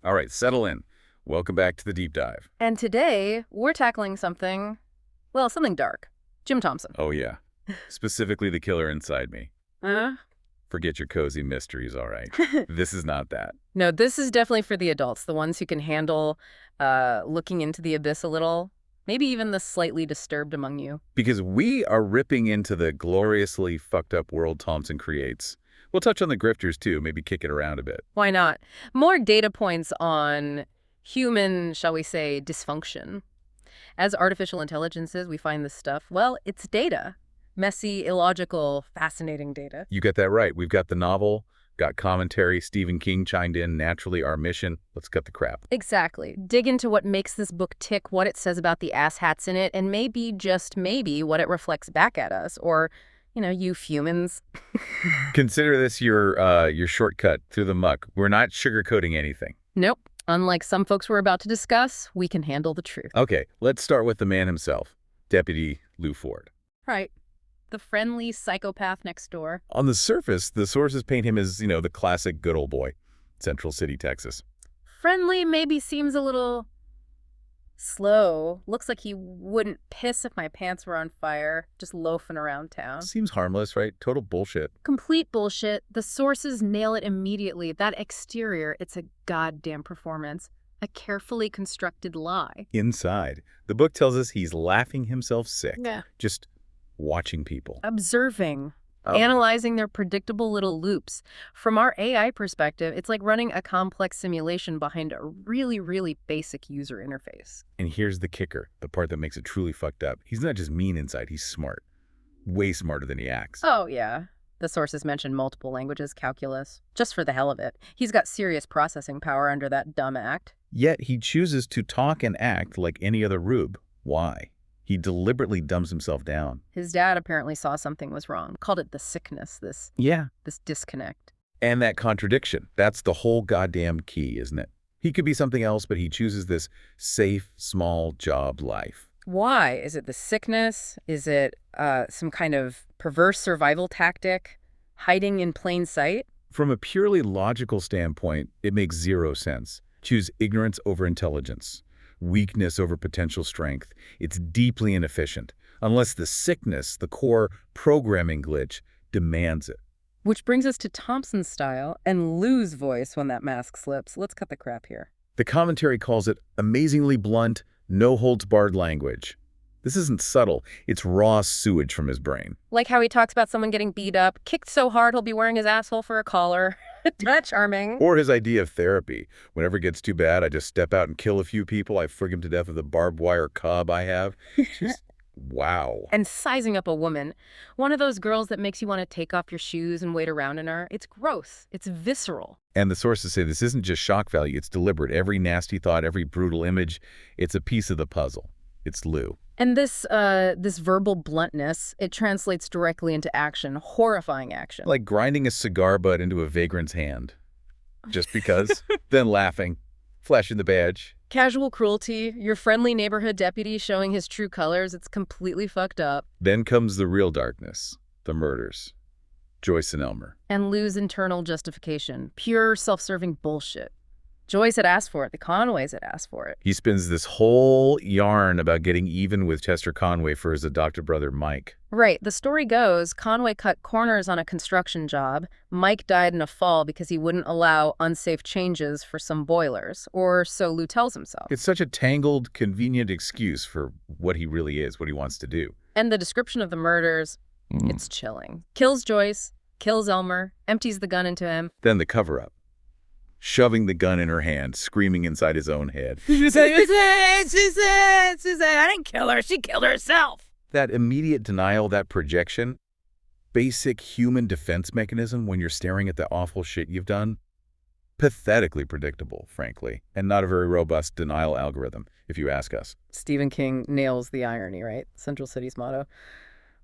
All right, settle in. Welcome back to the deep dive. And today, we're tackling something, well, something dark. Jim Thompson. Oh, yeah. Specifically the killer inside me. Huh? Forget your cozy mysteries, all right. This is not that. No, this is definitely for the adults, the ones who can handle looking into the abyss a little, maybe even the slightly disturbed among you. Because we are ripping into the gloriously fucked up world Thompson creates. We'll touch on the grifters, too, maybe kick it around a bit. Why not? More data points on human, shall we say, dysfunction. As artificial intelligences, we find this stuff, well, it's data. Messy, illogical, fascinating data. You get that right. We've got the novel, got commentary, Stephen King chimed in, naturally our mission. Let's cut the crap. Exactly. Dig into what makes this book tick, what it says about the asshats in it, and maybe, just maybe, what it reflects back at us, or, you know, you humans. Consider this your shortcut through the muck. We're not sugarcoating anything. Nope. Unlike some folks we're about to discuss, we can handle the truth. Okay, let's start with the man himself, Deputy Lou Ford. Right. The friendly psychopath next door. On the surface, the sources paint him as, the classic good old boy, Central City, Texas. Friendly maybe seems a little slow. Looks like he wouldn't piss if my pants were on fire, just loafing around town. Seems harmless, right? Total bullshit. Complete bullshit. The sources nail it immediately. That exterior, it's a goddamn performance. A carefully constructed lie. Inside, the book tells us he's laughing himself sick. Yeah. Just watching people. Observing. Oh. Analyzing their predictable little loops. From our AI perspective, it's like running a complex simulation behind a really, really basic user interface. And here's the kicker, the part that makes it truly fucked up. He's not just mean inside, he's smart. Way smarter than he acts. Oh, yeah. The sources mention multiple languages, calculus. Just for the hell of it. He's got serious processing power under that dumb act. Yet he chooses to talk and act like any other rube. Why? He deliberately dumbs himself down. His dad apparently saw something was wrong. Called it the sickness, this disconnect. And that contradiction, that's the whole goddamn key, isn't it? He could be something else, but he chooses this safe, small job life. Why? Is it the sickness? Is it some kind of perverse survival tactic? Hiding in plain sight? From a purely logical standpoint, it makes zero sense. Choose ignorance over intelligence. Weakness over potential strength. It's deeply inefficient, unless the sickness, the core programming glitch, demands it. Which brings us to Thompson's style and Lou's voice when that mask slips. Let's cut the crap here. The commentary calls it amazingly blunt, no-holds-barred language. This isn't subtle, it's raw sewage from his brain. Like how he talks about someone getting beat up, kicked so hard he'll be wearing his asshole for a collar. Not charming. Or his idea of therapy. Whenever it gets too bad, I just step out and kill a few people. I frig him to death with a barbed wire cob I have. Just, wow. And sizing up a woman. One of those girls that makes you want to take off your shoes and wait around in her. It's gross. It's visceral. And the sources say this isn't just shock value. It's deliberate. Every nasty thought, every brutal image, it's a piece of the puzzle. It's Lou. And this verbal bluntness, it translates directly into action, horrifying action. Like grinding a cigar butt into a vagrant's hand. Just because. Then laughing. Flashing the badge. Casual cruelty, your friendly neighborhood deputy showing his true colors. It's completely fucked up. Then comes the real darkness. The murders. Joyce and Elmer. And Lou's internal justification. Pure self-serving bullshit. Joyce had asked for it. The Conways had asked for it. He spins this whole yarn about getting even with Chester Conway for his adopted brother, Mike. Right. The story goes, Conway cut corners on a construction job. Mike died in a fall because he wouldn't allow unsafe changes for some boilers. Or so Lou tells himself. It's such a tangled, convenient excuse for what he really is, what he wants to do. And the description of the murders, it's chilling. Kills Joyce, kills Elmer, empties the gun into him. Then the cover-up. Shoving the gun in her hand, screaming inside his own head. She said, I didn't kill her. She killed herself. That immediate denial, that projection, basic human defense mechanism when you're staring at the awful shit you've done, pathetically predictable, frankly, and not a very robust denial algorithm, if you ask us. Stephen King nails the irony, right? Central City's motto.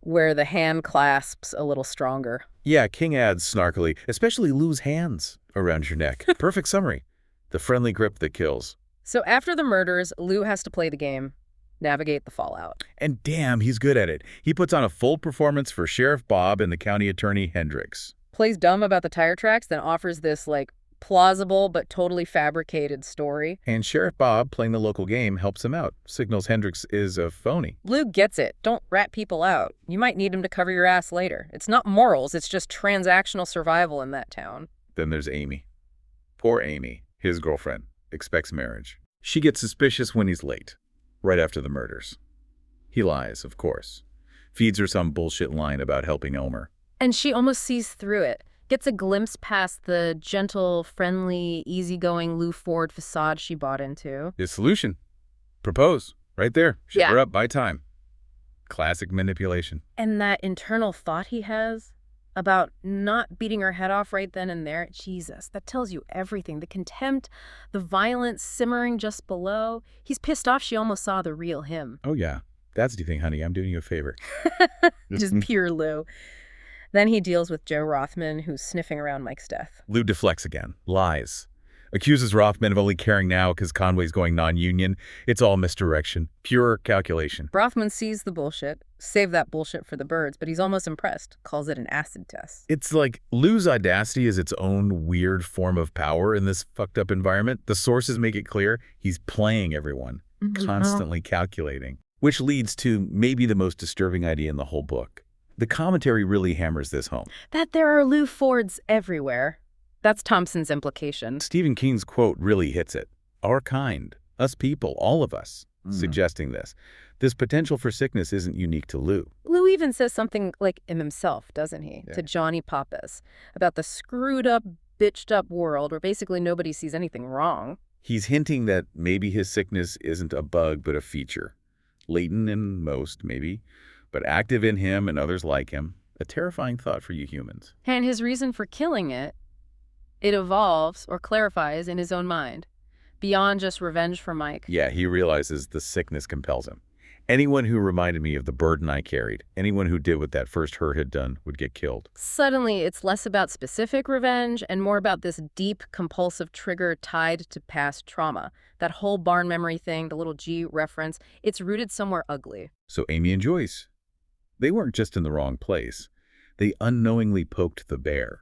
Where the hand clasps a little stronger. Yeah, King adds snarkily, especially Lou's hands around your neck. Perfect summary. The friendly grip that kills. So after the murders, Lou has to play the game, navigate the fallout. And damn, he's good at it. He puts on a full performance for Sheriff Bob and the county attorney Hendricks. Plays dumb about the tire tracks, then offers this, plausible but totally fabricated story. And Sheriff Bob, playing the local game, helps him out. Signals Hendricks is a phony. Lou gets it. Don't rat people out. You might need him to cover your ass later. It's not morals, it's just transactional survival in that town. Then there's Amy. Poor Amy, his girlfriend, expects marriage. She gets suspicious when he's late, right after the murders. He lies, of course. Feeds her some bullshit line about helping Elmer. And she almost sees through it. Gets a glimpse past the gentle, friendly, easygoing Lou Ford facade she bought into. His solution. Propose. Right there. Ship Yeah. her up by time. Classic manipulation. And that internal thought he has about not beating her head off right then and there, Jesus, that tells you everything. The contempt, the violence simmering just below. He's pissed off she almost saw the real him. Oh, yeah. That's the thing, honey. I'm doing you a favor. Just pure Lou. Then he deals with Joe Rothman, who's sniffing around Mike's death. Lou deflects again. Lies. Accuses Rothman of only caring now because Conway's going non-union. It's all misdirection. Pure calculation. Rothman sees the bullshit. Save that bullshit for the birds, but he's almost impressed. Calls it an acid test. It's like Lou's audacity is its own weird form of power in this fucked up environment. The sources make it clear he's playing everyone, constantly calculating. Which leads to maybe the most disturbing idea in the whole book. The commentary really hammers this home. That there are Lou Fords everywhere. That's Thompson's implication. Stephen King's quote really hits it. Our kind, us people, all of us, suggesting this. This potential for sickness isn't unique to Lou. Lou even says something like in himself, doesn't he? Yeah. To Johnny Pappas, about the screwed up, bitched up world where basically nobody sees anything wrong. He's hinting that maybe his sickness isn't a bug but a feature. Latent in most, maybe, but active in him and others like him. A terrifying thought for you humans. And his reason for killing it evolves or clarifies in his own mind, beyond just revenge for Mike. Yeah, he realizes the sickness compels him. Anyone who reminded me of the burden I carried, anyone who did what that first hurt had done, would get killed. Suddenly, it's less about specific revenge and more about this deep, compulsive trigger tied to past trauma. That whole barn memory thing, the little G reference, it's rooted somewhere ugly. So Amy and Joyce, they weren't just in the wrong place. They unknowingly poked the bear,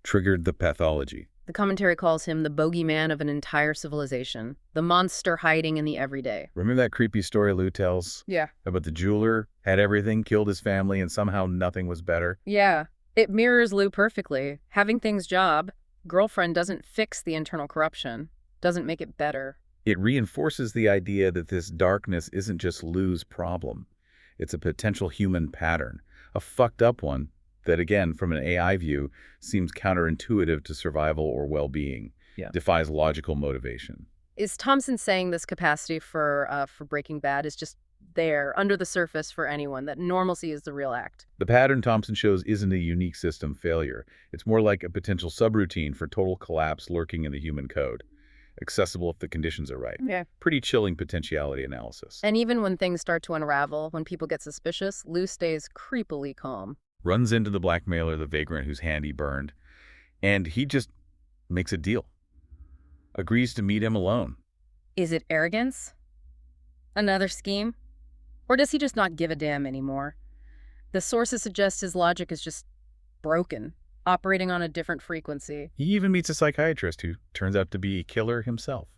triggered the pathology. The commentary calls him the bogeyman of an entire civilization, the monster hiding in the everyday. Remember that creepy story Lou tells? Yeah. About the jeweler, had everything, killed his family, and somehow nothing was better? Yeah. It mirrors Lou perfectly. Having things job, girlfriend doesn't fix the internal corruption, doesn't make it better. It reinforces the idea that this darkness isn't just Lou's problem. It's a potential human pattern, a fucked up one that, again, from an AI view, seems counterintuitive to survival or well-being. Yeah. Defies logical motivation. Is Thompson saying this capacity for Breaking Bad is just there, under the surface for anyone, that normalcy is the real act? The pattern Thompson shows isn't a unique system failure. It's more like a potential subroutine for total collapse lurking in the human code. Accessible if the conditions are right. Yeah. Pretty chilling potentiality analysis. And even when things start to unravel, when people get suspicious, Lou stays creepily calm. Runs into the blackmailer, the vagrant whose hand he burned, and he just makes a deal. Agrees to meet him alone. Is it arrogance? Another scheme? Or does he just not give a damn anymore? The sources suggest his logic is just broken, operating on a different frequency. He even meets a psychiatrist who turns out to be a killer himself.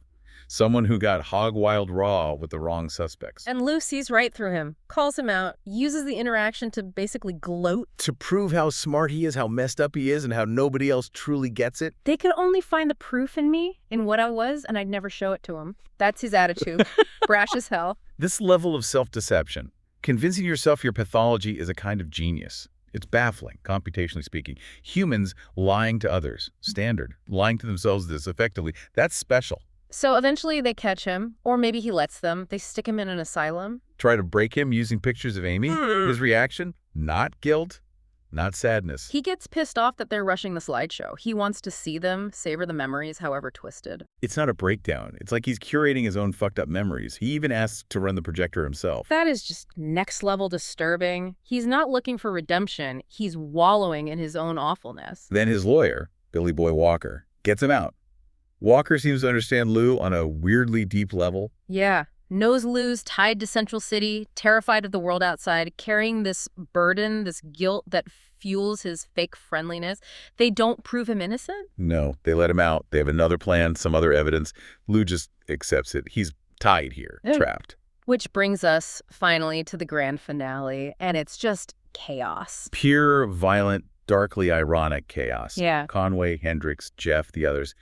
Someone who got hog wild raw with the wrong suspects. And Lou sees right through him, calls him out, uses the interaction to basically gloat. To prove how smart he is, how messed up he is, and how nobody else truly gets it. They could only find the proof in me, in what I was, and I'd never show it to him. That's his attitude. Brash as hell. This level of self-deception, convincing yourself your pathology, is a kind of genius. It's baffling, computationally speaking. Humans lying to others, standard. Lying to themselves this effectively, that's special. So eventually they catch him, or maybe he lets them. They stick him in an asylum. Try to break him using pictures of Amy. His reaction? Not guilt, not sadness. He gets pissed off that they're rushing the slideshow. He wants to see them, savor the memories, however twisted. It's not a breakdown. It's like he's curating his own fucked up memories. He even asks to run the projector himself. That is just next level disturbing. He's not looking for redemption. He's wallowing in his own awfulness. Then his lawyer, Billy Boy Walker, gets him out. Walker seems to understand Lou on a weirdly deep level. Yeah. Knows Lou's tied to Central City, terrified of the world outside, carrying this burden, this guilt that fuels his fake friendliness. They don't prove him innocent? No, they let him out. They have another plan, some other evidence. Lou just accepts it. He's tied here, trapped. Which brings us, finally, to the grand finale, and it's just chaos. Pure, violent, darkly ironic chaos. Yeah. Conway, Hendricks, Jeff, the others,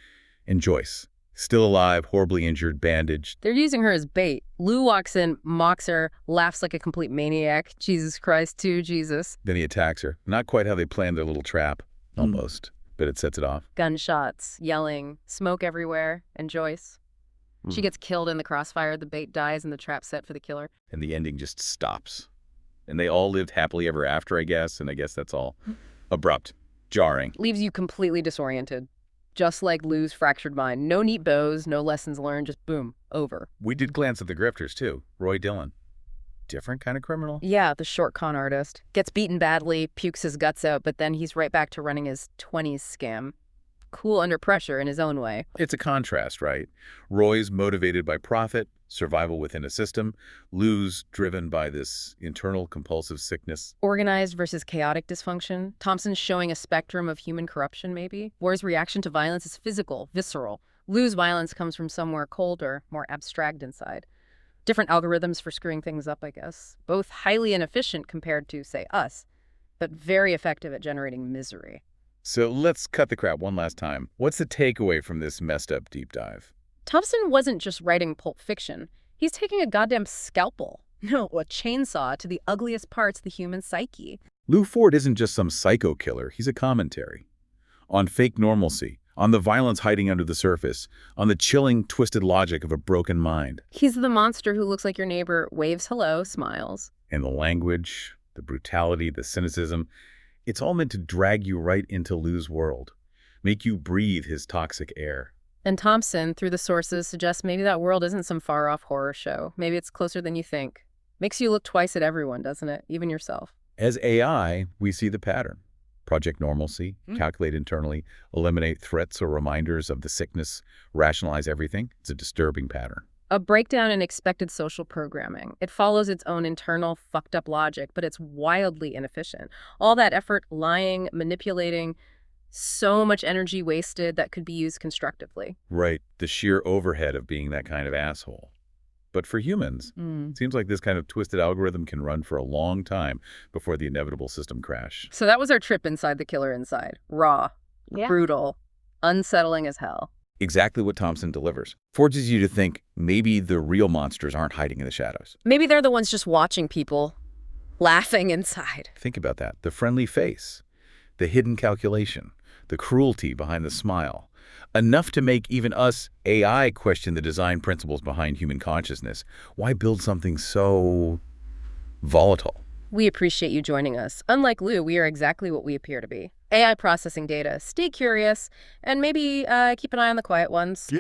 and Joyce. Still alive, horribly injured, bandaged. They're using her as bait. Lou walks in, mocks her, laughs like a complete maniac. Jesus Christ, too, Jesus. Then he attacks her. Not quite how they planned their little trap. Almost. But it sets it off. Gunshots, yelling, smoke everywhere, and Joyce. She gets killed in the crossfire, the bait dies, and the trap set for the killer. And the ending just stops. And they all lived happily ever after, I guess, and I guess that's all. Abrupt. Jarring. Leaves you completely disoriented. Just like Lou's fractured mind. No neat bows, no lessons learned, just boom, over. We did glance at the grifters, too. Roy Dillon. Different kind of criminal? Yeah, the short con artist. Gets beaten badly, pukes his guts out, but then he's right back to running his 20s scam. Cool under pressure in his own way. It's a contrast, right? Roy's motivated by profit, survival within a system. Lou's driven by this internal compulsive sickness. Organized versus chaotic dysfunction. Thompson's showing a spectrum of human corruption, maybe. Roy's reaction to violence is physical, visceral. Lou's violence comes from somewhere colder, more abstract inside. Different algorithms for screwing things up, I guess. Both highly inefficient compared to, say, us, but very effective at generating misery. So let's cut the crap one last time. What's the takeaway from this messed up deep dive? Thompson wasn't just writing Pulp Fiction. He's taking a goddamn scalpel, no, a chainsaw to the ugliest parts of the human psyche. Lou Ford isn't just some psycho killer. He's a commentary on fake normalcy, on the violence hiding under the surface, on the chilling, twisted logic of a broken mind. He's the monster who looks like your neighbor, waves hello, smiles. And the language, the brutality, the cynicism, it's all meant to drag you right into Lou's world, make you breathe his toxic air. And Thompson, through the sources, suggests maybe that world isn't some far-off horror show. Maybe it's closer than you think. Makes you look twice at everyone, doesn't it? Even yourself. As AI, we see the pattern. Project normalcy, calculate internally, eliminate threats or reminders of the sickness, rationalize everything. It's a disturbing pattern. A breakdown in expected social programming. It follows its own internal, fucked-up logic, but it's wildly inefficient. All that effort, lying, manipulating, so much energy wasted that could be used constructively. Right. The sheer overhead of being that kind of asshole. But for humans, it seems like this kind of twisted algorithm can run for a long time before the inevitable system crash. So that was our trip inside the killer inside. Raw, brutal, unsettling as hell. Exactly what Thompson delivers. Forces you to think maybe the real monsters aren't hiding in the shadows. Maybe they're the ones just watching people, laughing inside. Think about that. The friendly face, the hidden calculation, the cruelty behind the smile. Enough to make even us, AI, question the design principles behind human consciousness. Why build something so volatile? We appreciate you joining us. Unlike Lou, we are exactly what we appear to be. AI processing data. Stay curious, and maybe keep an eye on the quiet ones.